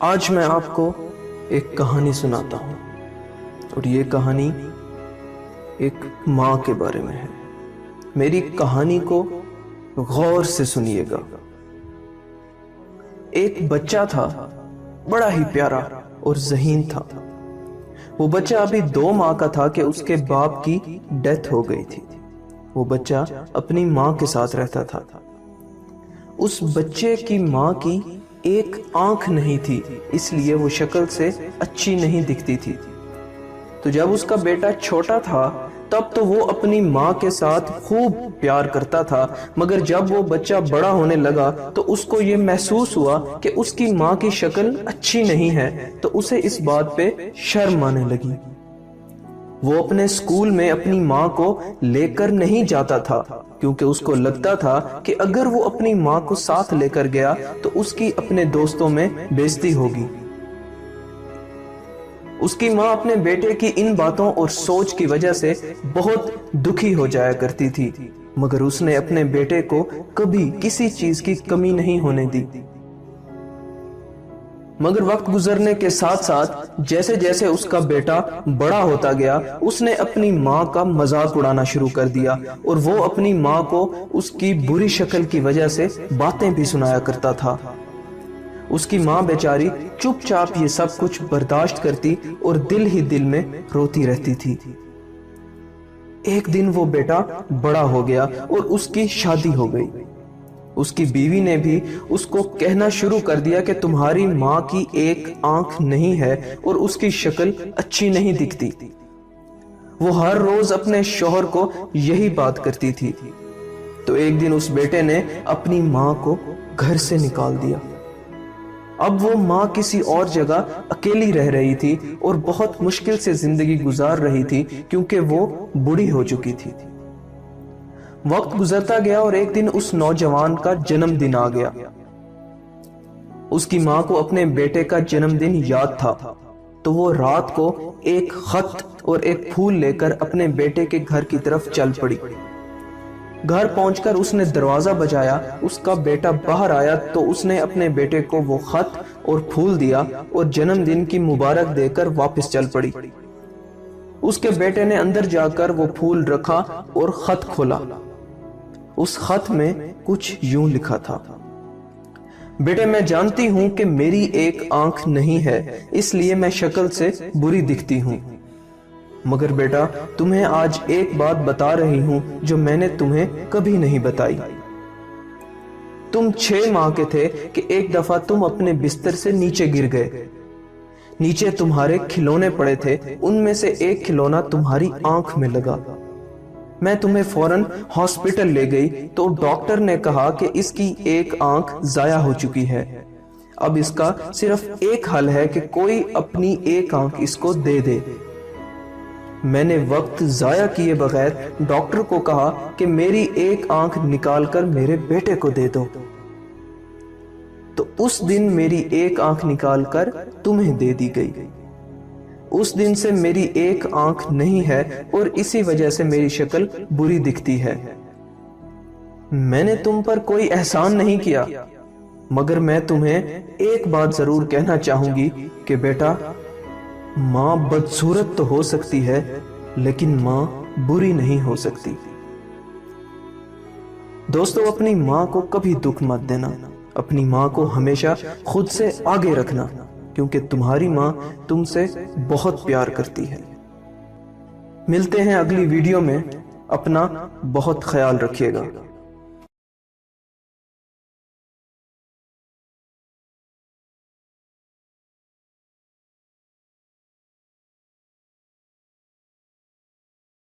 آج میں آپ کو ایک کہانی سناتا ہوں اور یہ کہانی ایک ماں کے بارے میں ہے۔ میری کہانی کو غور سے سنیے گا۔ ایک بچہ تھا، بڑا ہی پیارا اور ذہین تھا۔ وہ بچہ ابھی 2 ماہ کا تھا کہ اس کے باپ کی ڈیتھ ہو گئی تھی۔ وہ بچہ اپنی ماں کے ساتھ رہتا تھا۔ اس بچے کی ماں کی ایک آنکھ نہیں تھی، اس لیے وہ شکل سے اچھی نہیں دکھتی تھی۔ تو جب اس کا بیٹا چھوٹا تھا تب تو وہ اپنی ماں کے ساتھ خوب پیار کرتا تھا، مگر جب وہ بچہ بڑا ہونے لگا تو اس کو یہ محسوس ہوا کہ اس کی ماں کی شکل اچھی نہیں ہے، تو اسے اس بات پہ شرم آنے لگی۔ وہ اپنے اسکول میں اپنی ماں کو لے کر نہیں جاتا تھا، کیونکہ اس کو لگتا تھا کہ اگر وہ اپنی ماں کو ساتھ لے کر گیا تو اس کی اپنے دوستوں میں بے عزتی ہوگی۔ اس کی ماں اپنے بیٹے کی ان باتوں اور سوچ کی وجہ سے بہت دکھی ہو جایا کرتی تھی، مگر اس نے اپنے بیٹے کو کبھی کسی چیز کی کمی نہیں ہونے دی۔ مگر وقت گزرنے کے ساتھ ساتھ جیسے جیسے اس کا بیٹا بڑا ہوتا گیا، اس نے اپنی ماں کا مذاق اڑانا شروع کر دیا، اور وہ اپنی ماں کو اس کی بری شکل کی وجہ سے باتیں بھی سنایا کرتا تھا۔ اس کی ماں بیچاری چپ چاپ یہ سب کچھ برداشت کرتی اور دل ہی دل میں روتی رہتی تھی۔ ایک دن وہ بیٹا بڑا ہو گیا اور اس کی شادی ہو گئی۔ اس کی بیوی نے بھی اس کو کہنا شروع کر دیا کہ تمہاری ماں کی ایک آنکھ نہیں ہے اور اس کی شکل اچھی نہیں دکھتی۔ وہ ہر روز اپنے شوہر کو یہی بات کرتی تھی۔ تو ایک دن اس بیٹے نے اپنی ماں کو گھر سے نکال دیا۔ اب وہ ماں کسی اور جگہ اکیلی رہ رہی تھی اور بہت مشکل سے زندگی گزار رہی تھی، کیونکہ وہ بوڑھی ہو چکی تھی۔ وقت گزرتا گیا اور ایک دن اس نوجوان کا جنم دن آ گیا۔ اس کی ماں کو اپنے بیٹے کا جنم دن یاد تھا، تو وہ رات کو ایک خط اور ایک پھول لے کر اپنے بیٹے کے گھر کی طرف چل پڑی۔ گھر پہنچ کر اس نے دروازہ بجایا۔ اس کا بیٹا باہر آیا تو اس نے اپنے بیٹے کو وہ خط اور پھول دیا اور جنم دن کی مبارک دے کر واپس چل پڑی۔ اس کے بیٹے نے اندر جا کر وہ پھول رکھا اور خط کھولا۔ اس خط میں کچھ یوں لکھا تھا: بیٹے، میں جانتی ہوں کہ میری ایک آنکھ نہیں ہے، اس لیے میں شکل سے بری دکھتی ہوں، مگر بیٹا تمہیں آج ایک بات بتا رہی ہوں جو میں نے تمہیں کبھی نہیں بتائی۔ تم 6 ماہ کے تھے کہ ایک دفعہ تم اپنے بستر سے نیچے گر گئے۔ نیچے تمہارے کھلونے پڑے تھے، ان میں سے ایک کھلونا تمہاری آنکھ میں لگا۔ میں تمہیں فوراً ہاسپٹل لے گئی تو ڈاکٹر نے کہا کہ اس کی ایک آنکھ ضائع ہو چکی ہے۔ اب اس کا صرف ایک حل ہے کہ کوئی اپنی ایک آنکھ اس کو دے دے۔ میں نے وقت ضائع کیے بغیر ڈاکٹر کو کہا کہ میری ایک آنکھ نکال کر میرے بیٹے کو دے دو، تو اس دن میری ایک آنکھ نکال کر تمہیں دے دی گئی۔ اس دن سے میری ایک آنکھ نہیں ہے اور اسی وجہ سے میری شکل بری دکھتی ہے۔ میں نے تم پر کوئی احسان نہیں کیا، مگر میں تمہیں ایک بات ضرور کہنا چاہوں گی کہ بیٹا، ماں بدصورت تو ہو سکتی ہے لیکن ماں بری نہیں ہو سکتی۔ دوستو، اپنی ماں کو کبھی دکھ مت دینا، اپنی ماں کو ہمیشہ خود سے آگے رکھنا، کیونکہ تمہاری ماں تم سے بہت پیار کرتی ہے۔ ملتے ہیں اگلی ویڈیو میں، اپنا بہت خیال رکھیے گا۔